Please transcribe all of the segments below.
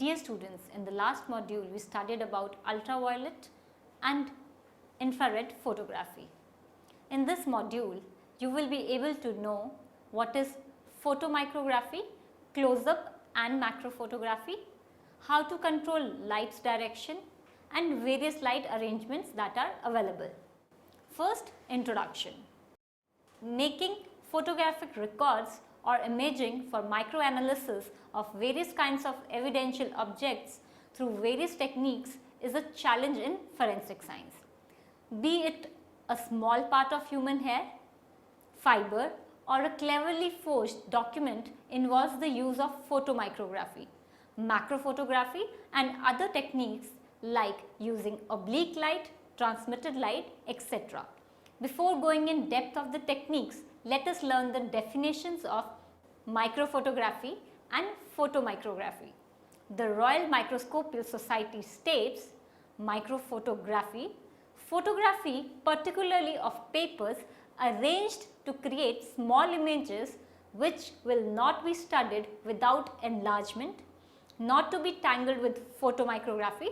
Dear students, in the last module we studied about ultraviolet and infrared photography. In this module, you will be able to know what is photomicrography, close-up and macro photography, how to control light's direction and various light arrangements that are available. First, introduction. Making photographic records or imaging for microanalysis of various kinds of evidential objects through various techniques is a challenge in forensic science. Be it a small part of human hair, fiber or a cleverly forged document involves the use of photomicrography, macrophotography and other techniques like using oblique light, transmitted light, etc. Before going in depth of the techniques, let us learn the definitions of microphotography and photomicrography. The Royal Microscopical Society states microphotography, photography particularly of papers arranged to create small images which will not be studied without enlargement, not to be tangled with photomicrography.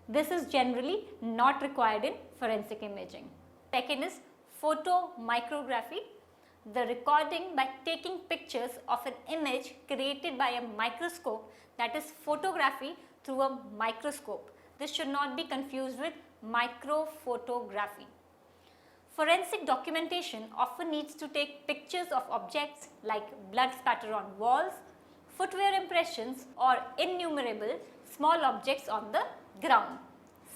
This is generally not required in forensic imaging. Second is photomicrography, the recording by taking pictures of an image created by a microscope, that is photography through a microscope. This should not be confused with microphotography. Forensic documentation often needs to take pictures of objects like blood spatter on walls, footwear impressions or innumerable small objects on the ground.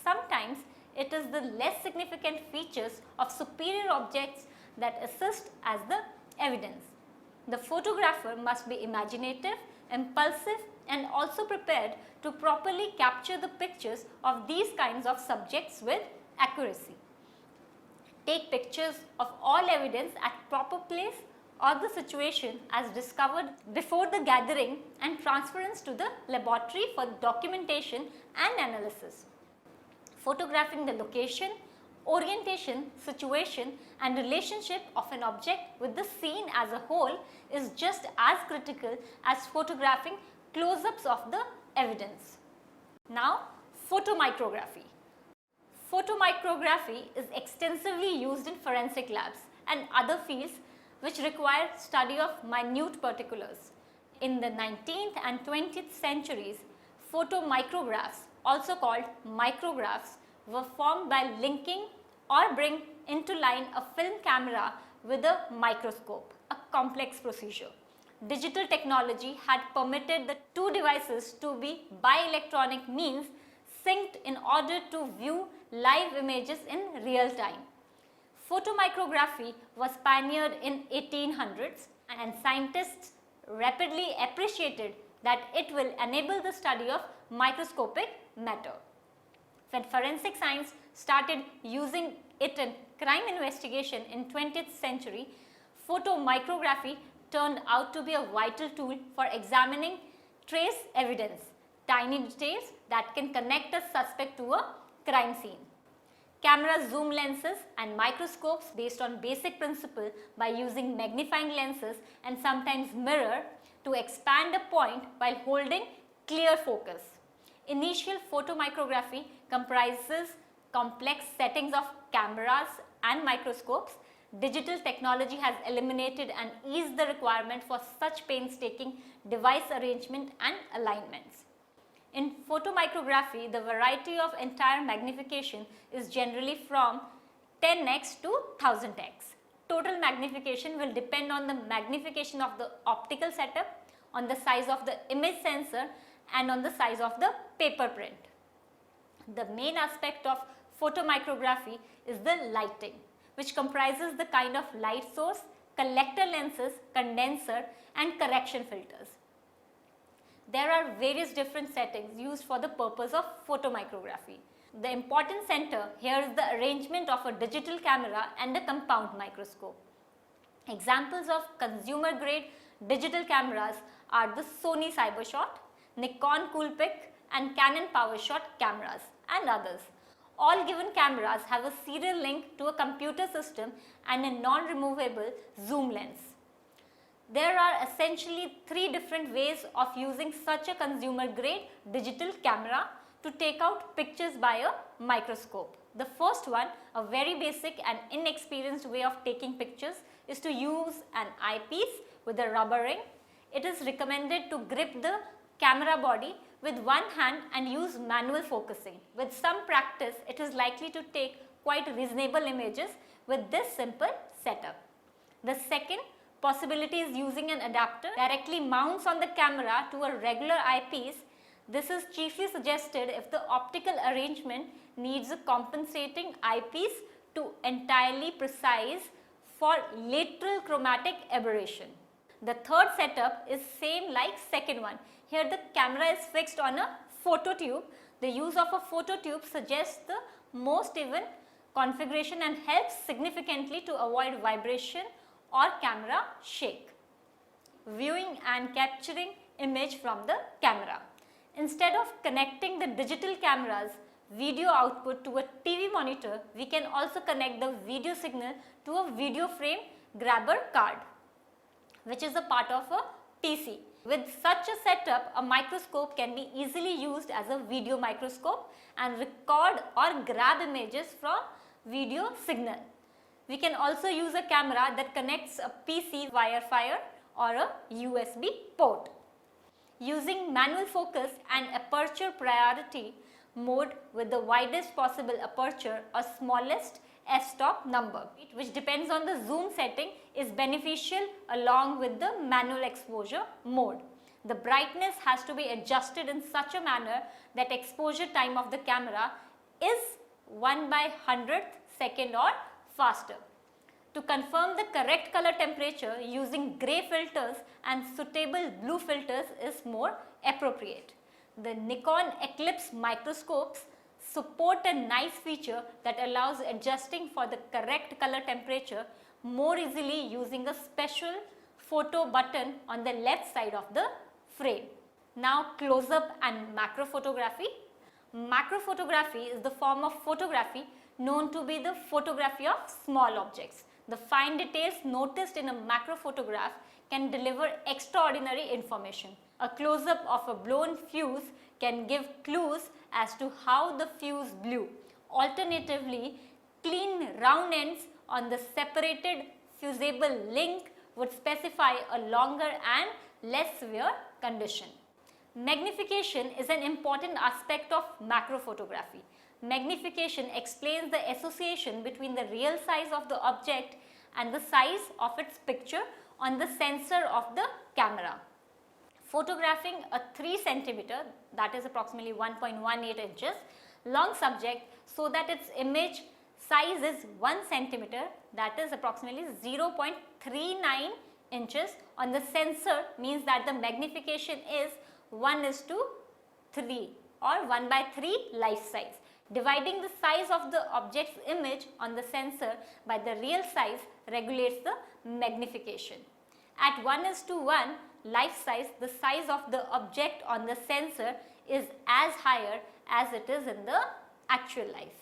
Sometimes it is the less significant features of superior objects that assist as the evidence. The photographer must be imaginative, impulsive and also prepared to properly capture the pictures of these kinds of subjects with accuracy. Take pictures of all evidence at proper place or the situation as discovered before the gathering and transference to the laboratory for documentation and analysis. Photographing the location, orientation, situation and relationship of an object with the scene as a whole is just as critical as photographing close-ups of the evidence. Now, photomicrography. Photomicrography is extensively used in forensic labs and other fields which require study of minute particulars. In the 19th and 20th centuries, photomicrographs, also called micrographs, were formed by linking or bring into line a film camera with a microscope, a complex procedure. Digital technology had permitted the two devices to be by electronic means synced in order to view live images in real time. Photomicrography was pioneered in 1800s and scientists rapidly appreciated that it will enable the study of microscopic matter. When forensic science started using it in crime investigation in 20th century, photomicrography turned out to be a vital tool for examining trace evidence, tiny details that can connect a suspect to a crime scene. Camera zoom lenses and microscopes based on basic principle by using magnifying lenses and sometimes mirror to expand a point while holding clear focus. Initial photomicrography comprises complex settings of cameras and microscopes. Digital technology has eliminated and eased the requirement for such painstaking device arrangement and alignments. In photomicrography, the variety of entire magnification is generally from 10x to 1000x. Total magnification will depend on the magnification of the optical setup, on the size of the image sensor and on the size of the paper print. The main aspect of photomicrography is the lighting, which comprises the kind of light source, collector lenses, condenser and correction filters. There are various different settings used for the purpose of photomicrography. The important center here is the arrangement of a digital camera and a compound microscope. Examples of consumer grade digital cameras are the Sony Cybershot, Nikon Coolpix and Canon PowerShot cameras and others. All given cameras have a serial link to a computer system and a non-removable zoom lens. There are essentially 3 different ways of using such a consumer grade digital camera to take out pictures by a microscope. The first one, a very basic and inexperienced way of taking pictures, is to use an eyepiece with a rubber ring. It is recommended to grip the camera body with one hand and use manual focusing. With some practice, it is likely to take quite reasonable images with this simple setup. The second possibility is using an adapter directly mounts on the camera to a regular eyepiece. This is chiefly suggested if the optical arrangement needs a compensating eyepiece to entirely precise for lateral chromatic aberration. The third setup is same like second one. Here the camera is fixed on a phototube. The use of a phototube suggests the most even configuration and helps significantly to avoid vibration or camera shake. Viewing and capturing image from the camera. Instead of connecting the digital camera's video output to a TV monitor, we can also connect the video signal to a video frame grabber card, which is a part of a PC. With such a setup, a microscope can be easily used as a video microscope and record or grab images from video signal. We can also use a camera that connects a PC via Wi-Fi or a USB port. Using manual focus and aperture priority mode with the widest possible aperture or smallest f-stop number, which depends on the zoom setting, is beneficial along with the manual exposure mode. The brightness has to be adjusted in such a manner that exposure time of the camera is 1/100th second or faster. To confirm the correct color temperature, using grey filters and suitable blue filters is more appropriate. The Nikon Eclipse microscopes support a nice feature that allows adjusting for the correct color temperature more easily using a special photo button on the left side of the frame. Now close-up and macro photography. Macro photography is the form of photography known to be the photography of small objects. The fine details noticed in a macro photograph can deliver extraordinary information. A close-up of a blown fuse can give clues as to how the fuse blew. Alternatively, clean round ends on the separated fusible link would specify a longer and less severe condition. Magnification is an important aspect of macro photography. Magnification explains the association between the real size of the object and the size of its picture on the sensor of the camera. Photographing a 3 cm, that is approximately 1.18 inches, long subject so that its image size is 1 cm, that is approximately 0.39 inches on the sensor, means that the magnification is 1:3 or 1/3 life size. Dividing the size of the object's image on the sensor by the real size regulates the magnification. At 1:1 life size, the size of the object on the sensor is as higher as it is in the actual life.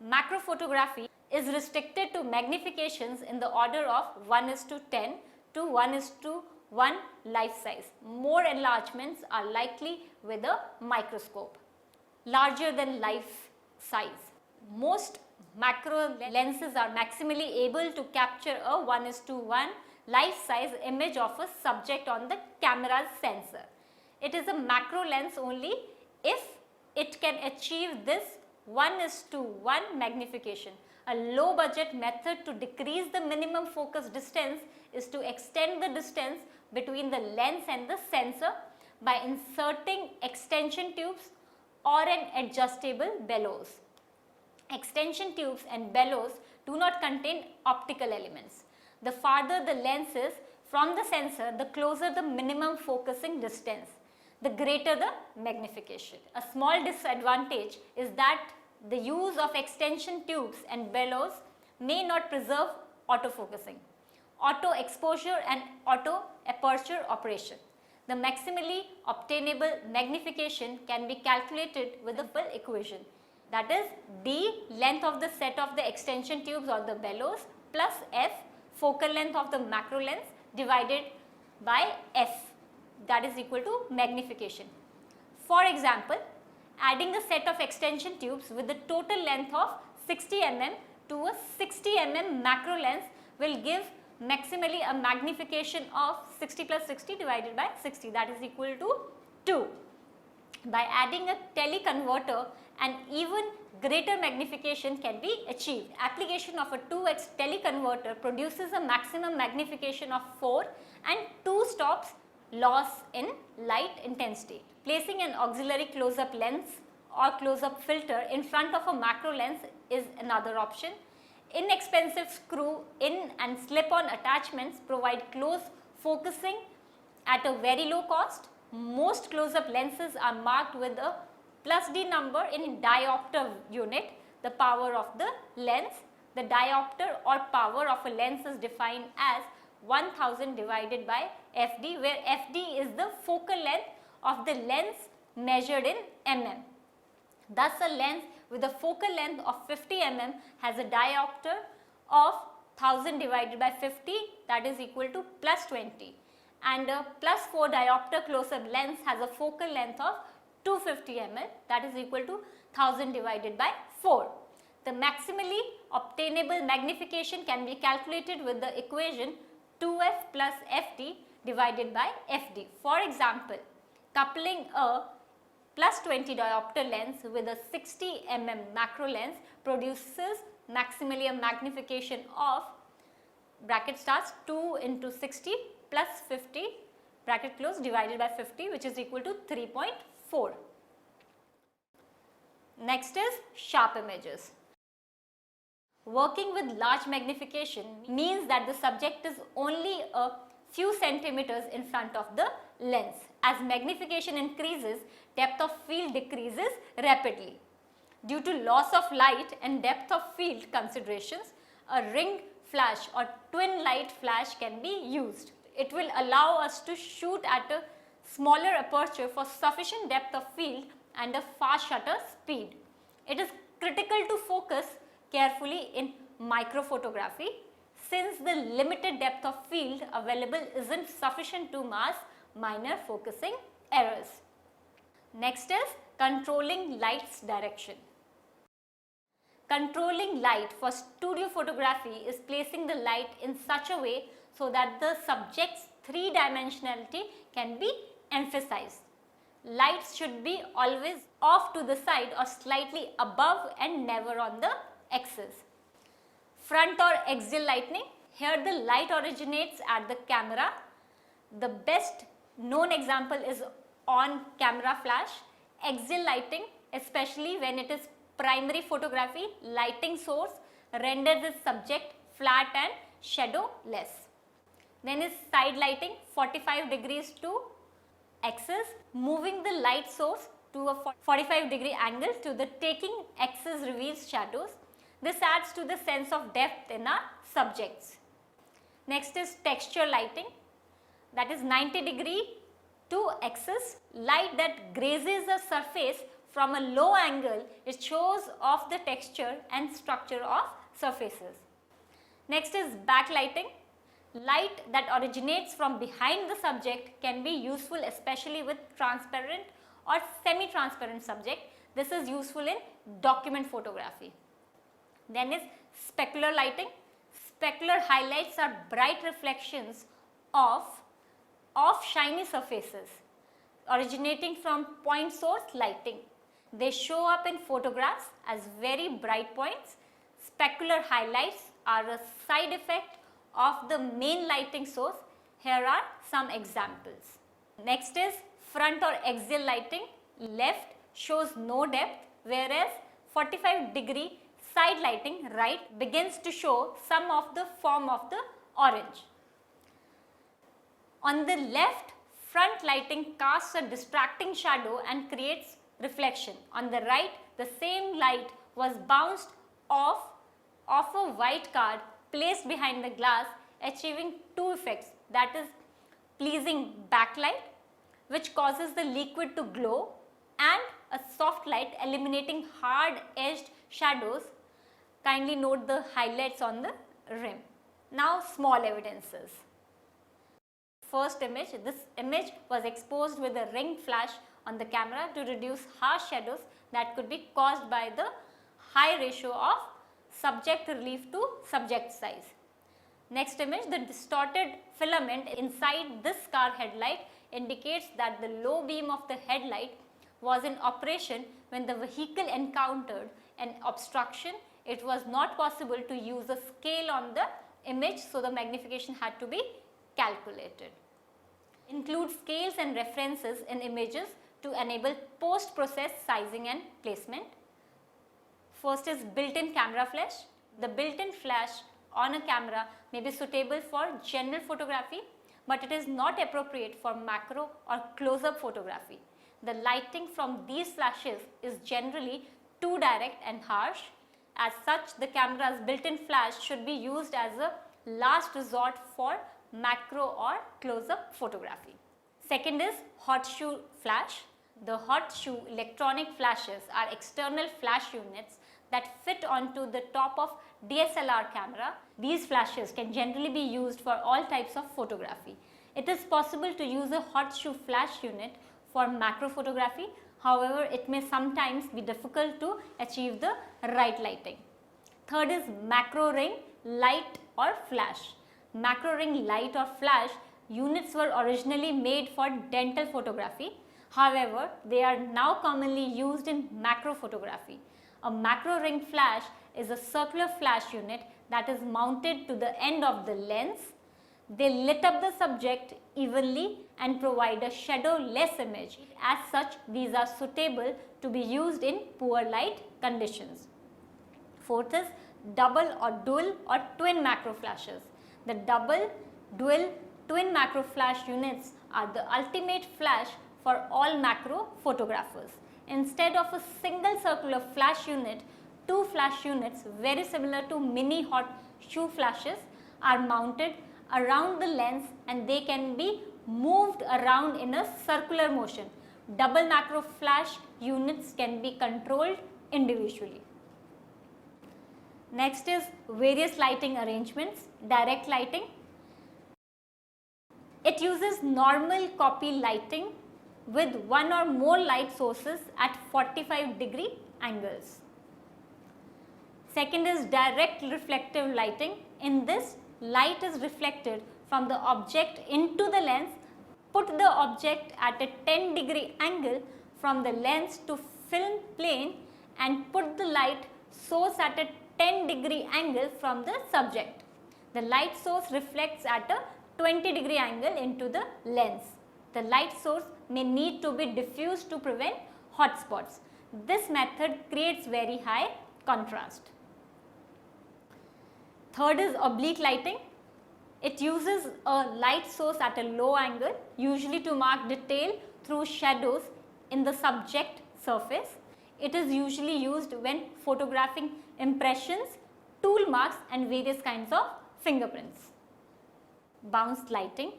Macro photography is restricted to magnifications in the order of 1:10 to 1:1 life size. More enlargements are likely with a microscope. Larger than life size. Most macro lenses are maximally able to capture a 1:1 life size image of a subject on the camera's sensor. It is a macro lens only if it can achieve this 1:1 magnification. A low budget method to decrease the minimum focus distance is to extend the distance between the lens and the sensor by inserting extension tubes or an adjustable bellows. Extension tubes and bellows do not contain optical elements. The farther the lens is from the sensor, the closer the minimum focusing distance, the greater the magnification. A small disadvantage is that the use of extension tubes and bellows may not preserve autofocusing, auto exposure and auto aperture operation. The maximally obtainable magnification can be calculated with a full equation, that is D, length of the set of the extension tubes or the bellows, plus F, focal length of the macro lens, divided by f, that is equal to magnification. For example, adding a set of extension tubes with a total length of 60 mm to a 60 mm macro lens will give maximally a magnification of 60 plus 60 divided by 60, that is equal to 2. By adding a teleconverter, an even greater magnification can be achieved. Application of a 2x teleconverter produces a maximum magnification of 4 and 2 stops loss in light intensity. Placing an auxiliary close-up lens or close-up filter in front of a macro lens is another option. Inexpensive screw-in and slip-on attachments provide close focusing at a very low cost. Most close-up lenses are marked with a plus D number in diopter unit, the power of the lens. The diopter or power of a lens is defined as 1000 divided by FD, where FD is the focal length of the lens measured in mm. Thus, a lens with a focal length of 50 mm has a diopter of 1000 divided by 50, that is equal to plus 20, and a plus 4 diopter close-up lens has a focal length of 250 mm, that is equal to 1000 divided by 4. The maximally obtainable magnification can be calculated with the equation 2f plus fd divided by fd. For example, coupling a plus 20 diopter lens with a 60 mm macro lens produces maximally a magnification of bracket starts 2 into 60 plus 50 bracket close divided by 50, which is equal to 3.4. Next is sharp images. Working with large magnification means that the subject is only a few centimeters in front of the lens. As magnification increases, depth of field decreases rapidly. Due to loss of light and depth of field considerations, a ring flash or twin light flash can be used. It will allow us to shoot at a smaller aperture for sufficient depth of field and a fast shutter speed. It is critical to focus carefully in microphotography since the limited depth of field available isn't sufficient to mask minor focusing errors. Next is controlling light's direction. Controlling light for studio photography is placing the light in such a way so that the subject's three-dimensionality can be emphasized. Lights should be always off to the side or slightly above and never on the axis. Front or axial lighting. Here the light originates at the camera. The best known example is on camera flash. Axial lighting, especially when it is primary photography, lighting source renders the subject flat and shadowless. Then is side lighting, 45 degrees to axis, moving the light source to a 45 degree angle to the taking axis reveals shadows. This adds to the sense of depth in our subjects. Next is texture lighting, that is 90 degree to axis. Light that grazes a surface from a low angle, it shows off the texture and structure of surfaces. Next is backlighting. Light that originates from behind the subject can be useful especially with transparent or semi-transparent subject. This is useful in document photography. Then is specular lighting. Specular highlights are bright reflections of shiny surfaces originating from point source lighting. They show up in photographs as very bright points. Specular highlights are a side effect of the main lighting source. Here are some examples. Next is front or axial lighting. Left shows no depth, whereas 45 degree side lighting right begins to show some of the form of the orange. On the left, front lighting casts a distracting shadow and creates reflection. On the right, the same light was bounced off a white card placed behind the glass, achieving two effects, that is pleasing backlight, which causes the liquid to glow, and a soft light eliminating hard edged shadows. Kindly note the highlights on the rim. Now small evidences. First image, this image was exposed with a ring flash on the camera to reduce harsh shadows that could be caused by the high ratio of subject relief to subject size. Next image, the distorted filament inside this car headlight indicates that the low beam of the headlight was in operation when the vehicle encountered an obstruction. It was not possible to use a scale on the image, so the magnification had to be calculated. Include scales and references in images to enable post-process sizing and placement. First is built-in camera flash. The built-in flash on a camera may be suitable for general photography, but it is not appropriate for macro or close-up photography. The lighting from these flashes is generally too direct and harsh. As such, the camera's built-in flash should be used as a last resort for macro or close-up photography. Second is hot shoe flash. The hot shoe electronic flashes are external flash units that fit onto the top of DSLR camera. These flashes can generally be used for all types of photography. It is possible to use a hot shoe flash unit for macro photography. However, it may sometimes be difficult to achieve the right lighting. Third is macro ring light or flash. Macro ring light or flash units were originally made for dental photography. However, they are now commonly used in macro photography. A macro ring flash is a circular flash unit that is mounted to the end of the lens. They lit up the subject evenly and provide a shadowless image. As such, these are suitable to be used in poor light conditions. Fourth is double or dual or twin macro flashes. The double, dual, twin macro flash units are the ultimate flash for all macro photographers. Instead of a single circular flash unit, two flash units very similar to mini hot shoe flashes are mounted around the lens and they can be moved around in a circular motion. Double macro flash units can be controlled individually. Next is various lighting arrangements. Direct lighting. It uses normal copy lighting with one or more light sources at 45-degree angles. Second is direct reflective lighting. In this, light is reflected from the object into the lens. Put the object at a 10-degree angle from the lens to film plane and put the light source at a 10-degree angle from the subject. The light source reflects at a 20-degree angle into the lens. The light source may need to be diffused to prevent hot spots. This method creates very high contrast. Third is oblique lighting. It uses a light source at a low angle, usually to mark detail through shadows in the subject surface. It is usually used when photographing impressions, tool marks and various kinds of fingerprints. Bounced lighting.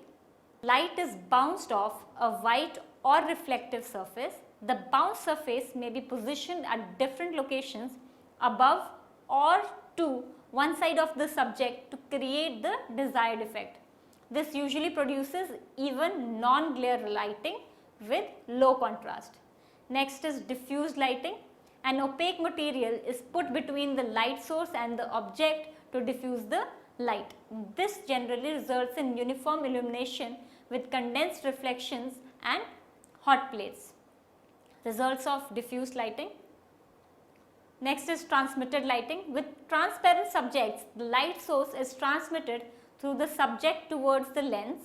Light is bounced off a white or reflective surface. The bounced surface may be positioned at different locations above or to one side of the subject to create the desired effect. This usually produces even non-glare lighting with low contrast. Next is diffused lighting. An opaque material is put between the light source and the object to diffuse the light. This generally results in uniform illumination with condensed reflections and hot plates. Results of diffused lighting. Next is transmitted lighting. With transparent subjects, the light source is transmitted through the subject towards the lens.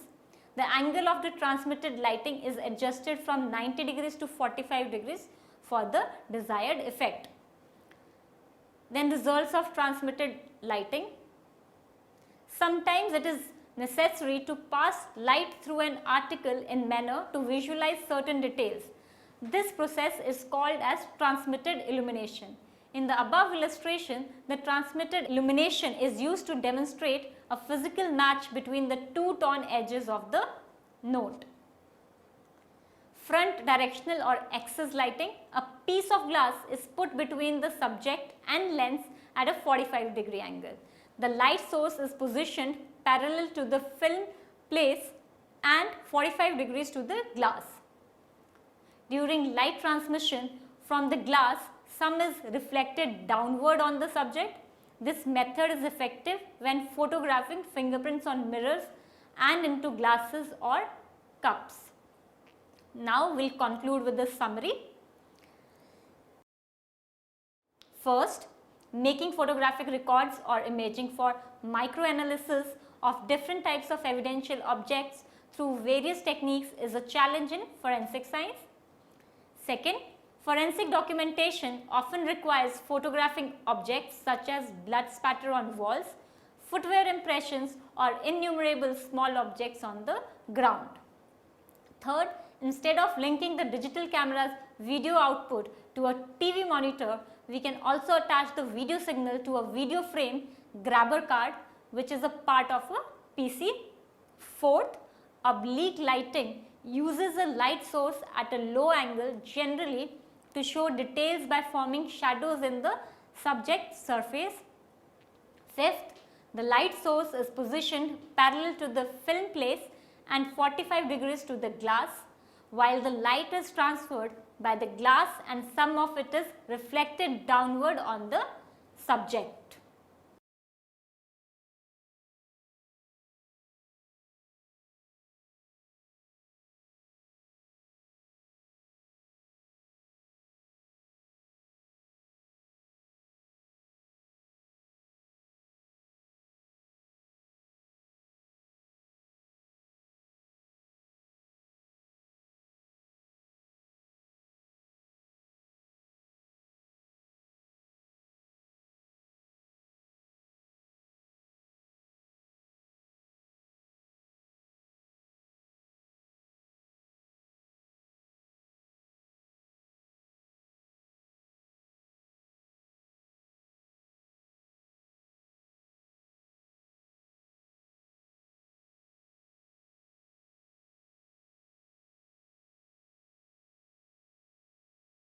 The angle of the transmitted lighting is adjusted from 90 degrees to 45 degrees for the desired effect. Then results of transmitted lighting. Sometimes it is necessary to pass light through an article in manner to visualize certain details. This process is called as transmitted illumination. In the above illustration, the transmitted illumination is used to demonstrate a physical match between the two torn edges of the note. Front directional or axis lighting. A piece of glass is put between the subject and lens at a 45-degree angle. The light source is positioned parallel to the film place and 45 degrees to the glass. During light transmission from the glass, some is reflected downward on the subject. This method is effective when photographing fingerprints on mirrors and into glasses or cups. Now we will conclude with the summary. First, making photographic records or imaging for microanalysis of different types of evidential objects through various techniques is a challenge in forensic science. Second, forensic documentation often requires photographing objects such as blood spatter on walls, footwear impressions or innumerable small objects on the ground. Third, instead of linking the digital camera's video output to a TV monitor, we can also attach the video signal to a video frame grabber card, which is a part of a PC. Fourth, oblique lighting uses a light source at a low angle generally to show details by forming shadows in the subject surface. Fifth, the light source is positioned parallel to the film place and 45 degrees to the glass, while the light is transferred by the glass and some of it is reflected downward on the subject.